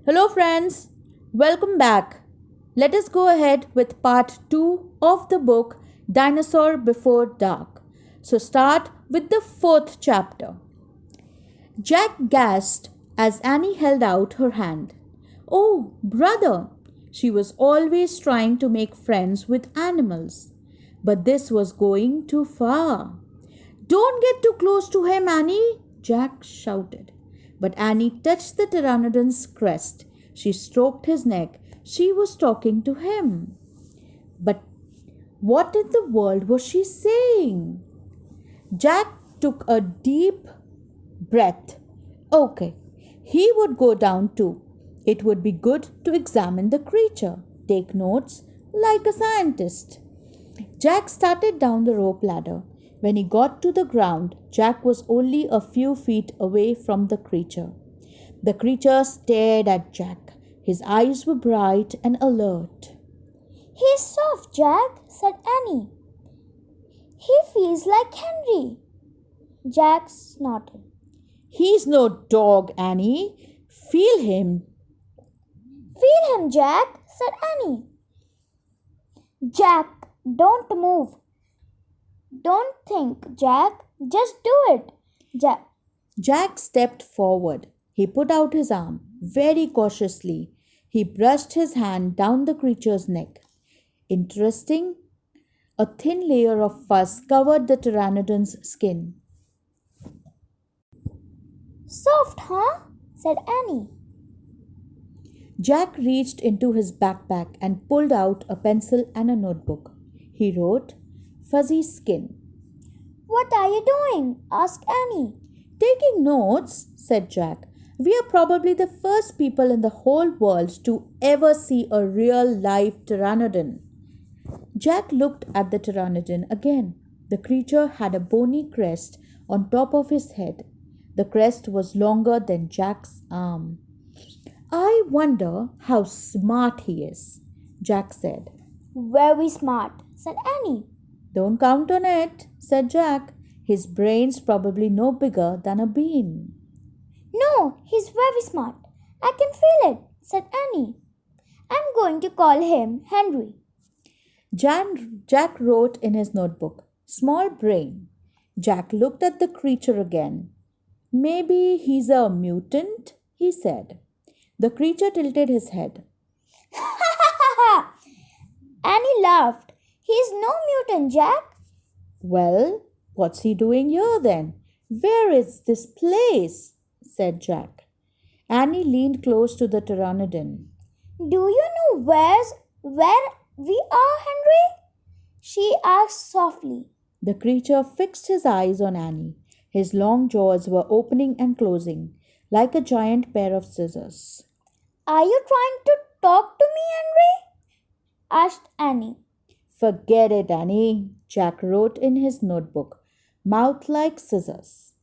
Hello, friends. Welcome back. Let us go ahead with part 2 of the book Dinosaur Before Dark. So, start with the fourth chapter. Jack gasped as Annie held out her hand. Oh, brother! She was always trying to make friends with animals. But this was going too far. Don't get too close to him, Annie, Jack shouted. But Annie touched the pteranodon's crest. She stroked his neck. She was talking to him. But what in the world was she saying? Jack took a deep breath. Okay, he would go down too. It would be good to examine the creature, take notes like a scientist. Jack started down the rope ladder. When he got to the ground, Jack was only a few feet away from the creature. The creature stared at Jack. His eyes were bright and alert. He's soft, Jack, said Annie. He feels like Henry. Jack snorted. He's no dog, Annie. Feel him. Feel him, Jack, said Annie. Jack, don't move. Don't think, Jack. Just do it. Jack stepped forward. He put out his arm very cautiously. He brushed his hand down the creature's neck. Interesting. A thin layer of fuzz covered the pteranodon's skin. Soft, huh? Said Annie. Jack reached into his backpack and pulled out a pencil and a notebook. He wrote, Fuzzy skin. What are you doing? Asked Annie. Taking notes, said Jack. We are probably the first people in the whole world to ever see a real live pteranodon. Jack looked at the pteranodon again. The creature had a bony crest on top of his head. The crest was longer than Jack's arm. I wonder how smart he is, Jack said. Very smart, said Annie. Don't count on it, said Jack. His brain's probably no bigger than a bean. No, he's very smart. I can feel it, said Annie. I'm going to call him Henry. Jack wrote in his notebook, Small brain. Jack looked at the creature again. Maybe he's a mutant, he said. The creature tilted his head. Ha ha ha ha! Annie laughed. He's no mutant, Jack. Well, what's he doing here then? Where is this place? Said Jack. Annie leaned close to the pteranodon. Do you know where we are, Henry? She asked softly. The creature fixed his eyes on Annie. His long jaws were opening and closing, like a giant pair of scissors. Are you trying to talk to me, Henry? Asked Annie. Forget it, Annie, Jack wrote in his notebook. Mouth like scissors.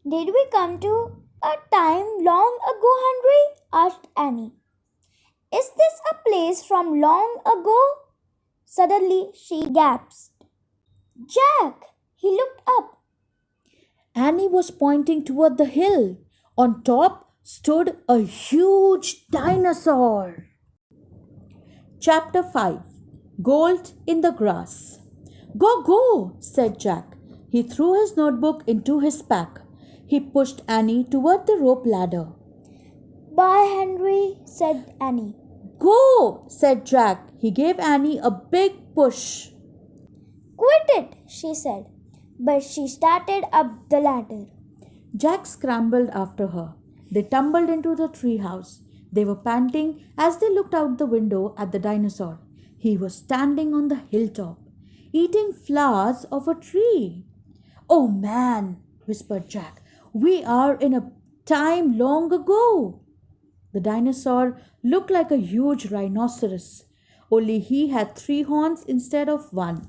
Did we come to a time long ago, Henry? Asked Annie. Is this a place from long ago? Suddenly she gasped. Jack! He looked up. Annie was pointing toward the hill. On top stood a huge dinosaur. Chapter 5. Gold in the Grass. Go, go, said Jack. He threw his notebook into his pack. He pushed Annie toward the rope ladder. Bye, Henry, said Annie. Go, said Jack. He gave Annie a big push. Quit it, she said. But she started up the ladder. Jack scrambled after her. They tumbled into the treehouse. They were panting as they looked out the window at the dinosaur. He was standing on the hilltop, eating flowers of a tree. Oh man, whispered Jack. We are in a time long ago. The dinosaur looked like a huge rhinoceros, only he had 3 horns instead of 1.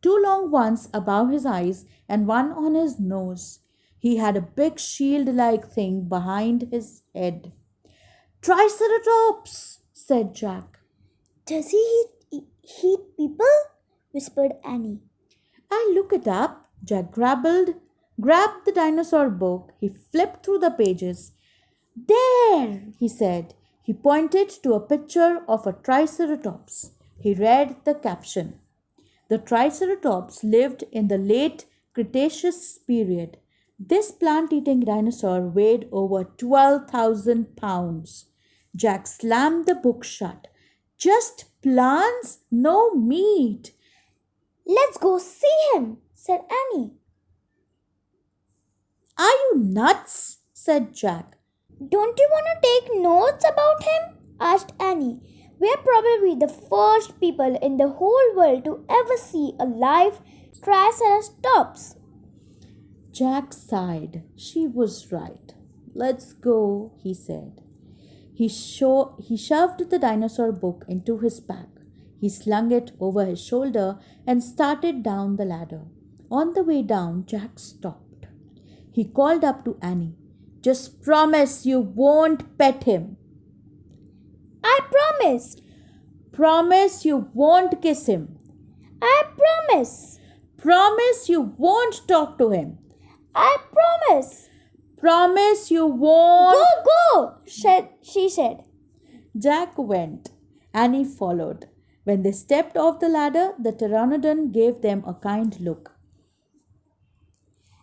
2 long ones above his eyes and 1 on his nose. He had a big shield-like thing behind his head. Triceratops, said Jack. Does he eat people? Whispered Annie. I'll look it up. Jack grabbed the dinosaur book. He flipped through the pages. There, he said. He pointed to a picture of a triceratops. He read the caption. The Triceratops lived in the late Cretaceous period. This plant eating dinosaur weighed over 12,000 pounds. Jack slammed the book shut. Just plants, no meat. Let's go see him, said Annie. Are you nuts? Said Jack. Don't you want to take notes about him? Asked Annie. We're probably the first people in the whole world to ever see a live Triceratops. Jack sighed. She was right. Let's go, he said. He shoved the dinosaur book into his pack. He slung it over his shoulder and started down the ladder. On the way down, Jack stopped. He called up to Annie. Just promise you won't pet him. I promise. Promise you won't kiss him. I promise. Promise you won't talk to him. I promise. Promise you won't. Go, she said. Jack went. Annie followed. When they stepped off the ladder, the pteranodon gave them a kind look.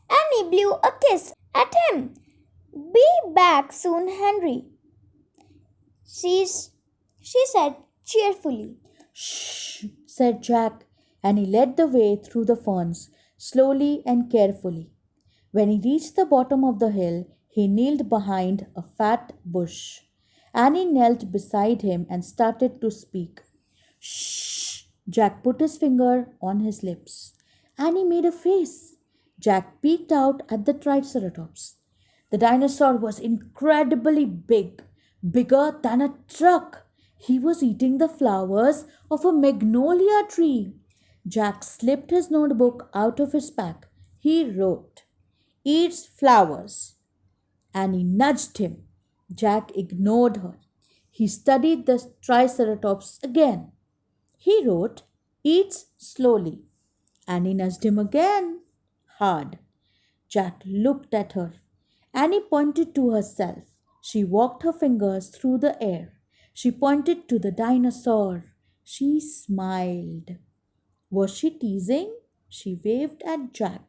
Annie blew a kiss at him. Be back soon, Henry. She said cheerfully. Shh, said Jack, and he led the way through the ferns, slowly and carefully. When he reached the bottom of the hill, he kneeled behind a fat bush. Annie knelt beside him and started to speak. Shh! Jack put his finger on his lips. Annie made a face. Jack peeked out at the Triceratops. The dinosaur was incredibly big, bigger than a truck. He was eating the flowers of a magnolia tree. Jack slipped his notebook out of his pack. He wrote, Eats flowers. Annie nudged him. Jack ignored her. He studied the Triceratops again. He wrote, Eats slowly. Annie nudged him again. Hard. Jack looked at her. Annie pointed to herself. She walked her fingers through the air. She pointed to the dinosaur. She smiled. Was she teasing? She waved at Jack.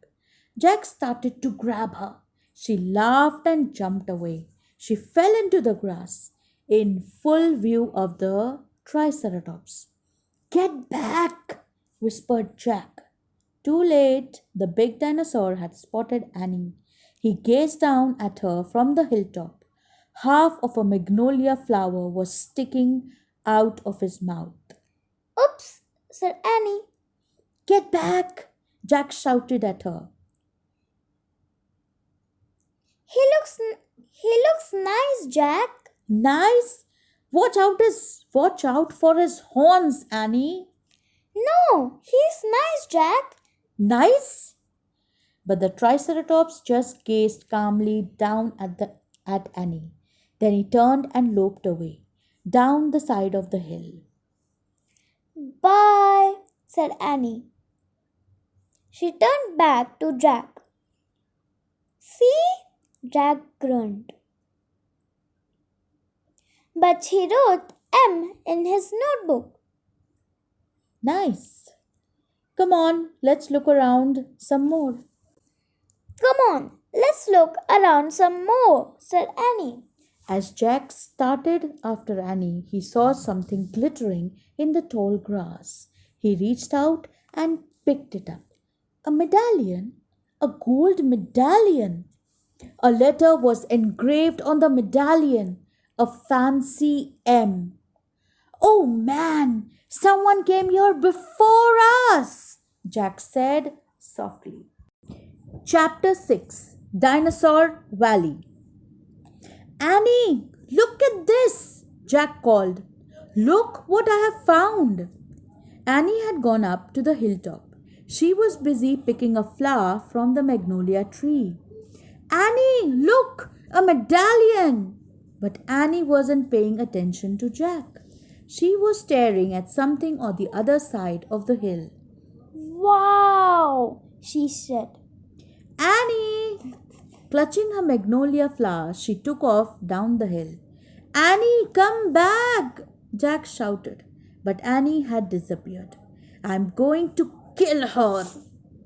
Jack started to grab her. She laughed and jumped away. She fell into the grass in full view of the Triceratops. Get back, whispered Jack. Too late, the big dinosaur had spotted Annie. He gazed down at her from the hilltop. Half of a magnolia flower was sticking out of his mouth. Oops, said Annie. Get back, Jack shouted at her. He looks nice, Jack. Nice? Watch out for his horns, Annie. No, he's nice, Jack. Nice? But the Triceratops just gazed calmly down at Annie. Then he turned and loped away, down the side of the hill. Bye, said Annie. She turned back to Jack. See? Jack grunted. But he wrote M in his notebook. Nice. Come on, let's look around some more. Come on, let's look around some more, said Annie. As Jack started after Annie, he saw something glittering in the tall grass. He reached out and picked it up. A medallion? A gold medallion. A letter was engraved on the medallion, a fancy M. Oh man, someone came here before us, Jack said softly. Chapter 6 Dinosaur Valley. Annie, look at this, Jack called. Look what I have found. Annie had gone up to the hilltop. She was busy picking a flower from the magnolia tree. Annie, look, a medallion! But Annie wasn't paying attention to Jack. She was staring at something on the other side of the hill. Wow, she said. Annie! Clutching her magnolia flower, she took off down the hill. Annie, come back! Jack shouted, but Annie had disappeared. I'm going to kill her,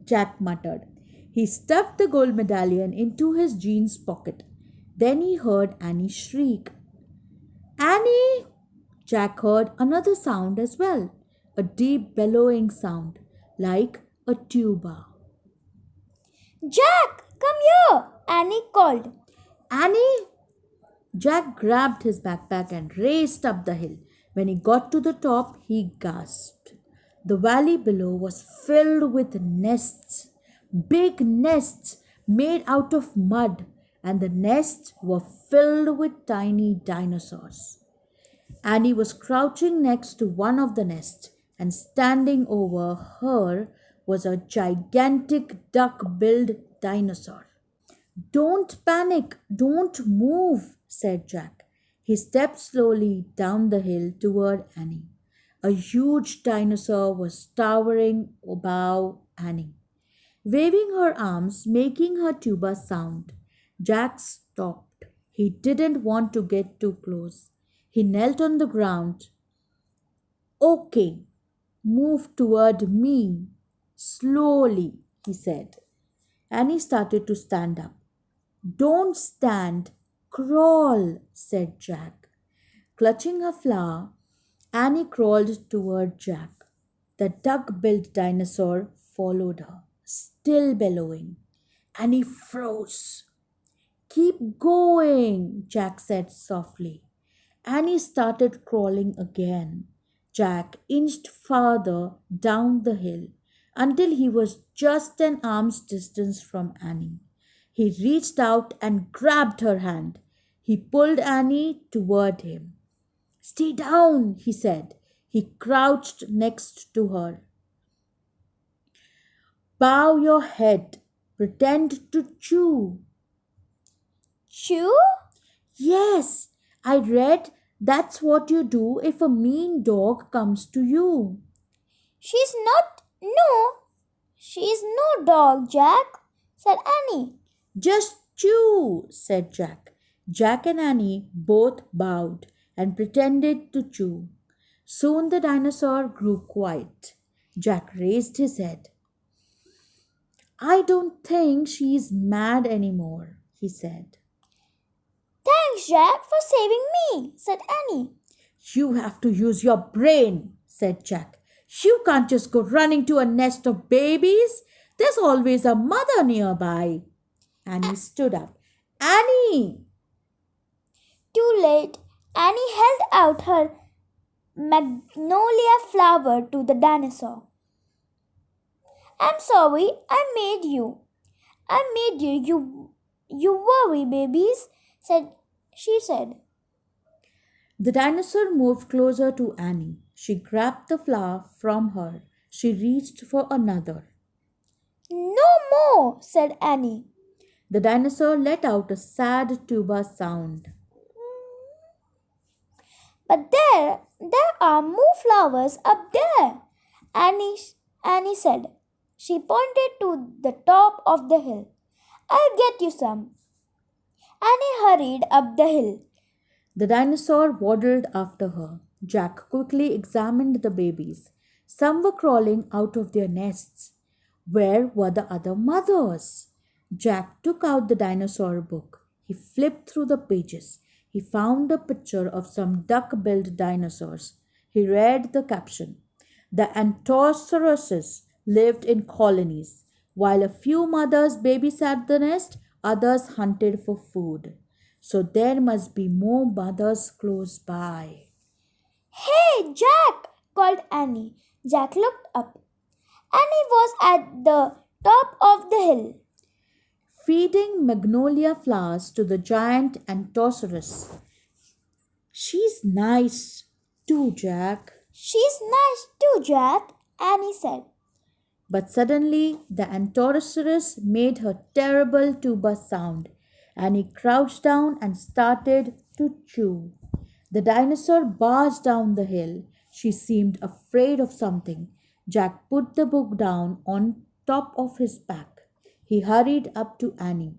Jack muttered. He stuffed the gold medallion into his jeans pocket. Then he heard Annie shriek. Annie! Jack heard another sound as well, a deep bellowing sound, like a tuba. Jack, come here! Annie called. Annie! Jack grabbed his backpack and raced up the hill. When he got to the top, he gasped. The valley below was filled with nests, big nests made out of mud, and the nests were filled with tiny dinosaurs. Annie was crouching next to one of the nests, and standing over her was a gigantic duck-billed dinosaur. Don't panic, don't move, said Jack. He stepped slowly down the hill toward Annie. A huge dinosaur was towering above Annie, waving her arms, making her tuba sound. Jack stopped. He didn't want to get too close. He knelt on the ground. Okay, move toward me. Slowly, he said. Annie started to stand up. Don't stand, crawl, said Jack. Clutching her flower, Annie crawled toward Jack. The duck-billed dinosaur followed her, still bellowing. Annie froze. Keep going, Jack said softly. Annie started crawling again. Jack inched farther down the hill until he was just an arm's distance from Annie. He reached out and grabbed her hand. He pulled Annie toward him. Stay down, he said. He crouched next to her. Bow your head. Pretend to chew. Chew? Yes, I read that's what you do if a mean dog comes to you. She's not. No, she's no dog, Jack, said Annie. Just chew, said Jack. Jack and Annie both bowed and pretended to chew. Soon the dinosaur grew quiet. Jack raised his head. I don't think she's mad anymore, he said. Thanks, Jack, for saving me, said Annie. You have to use your brain, said Jack. You can't just go running to a nest of babies. There's always a mother nearby. Annie stood up. Annie! Too late. Annie held out her magnolia flower to the dinosaur. I'm sorry, I made you. You worry, babies, she said. The dinosaur moved closer to Annie. She grabbed the flower from her. She reached for another. No more, said Annie. The dinosaur let out a sad tuba sound. But there are more flowers up there, Annie said. She pointed to the top of the hill. I'll get you some. Annie hurried up the hill. The dinosaur waddled after her. Jack quickly examined the babies. Some were crawling out of their nests. Where were the other mothers? Jack took out the dinosaur book. He flipped through the pages. He found a picture of some duck-billed dinosaurs. He read the caption. The Anthosauruses lived in colonies. While a few mothers babysat the nest, others hunted for food. So there must be more mothers close by. Hey, Jack, called Annie. Jack looked up. Annie was at the top of the hill, feeding magnolia flowers to the giant Anthosauros. She's nice too, Jack. She's nice too, Jack, Annie said. But suddenly the Anthosauros made her terrible tuba sound. Annie crouched down and started to chew. The dinosaur barged down the hill. She seemed afraid of something. Jack put the book down on top of his back. He hurried up to Annie.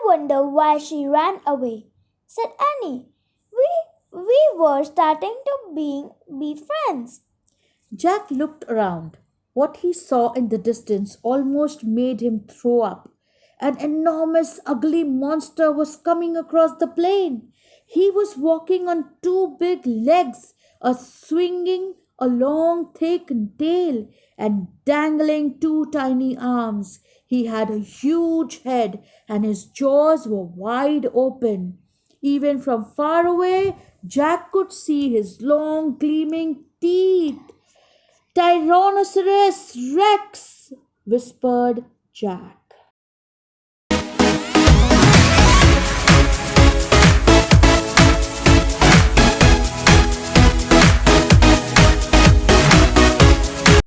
wonder why she ran away, said Annie. We were starting to be friends. Jack looked around. What he saw in the distance almost made him throw up. An enormous, ugly monster was coming across the plain. He was walking on two big legs, swinging a long, thick tail, and dangling two tiny arms. He had a huge head, and his jaws were wide open. Even from far away, Jack could see his long, gleaming teeth. Tyrannosaurus Rex, whispered Jack.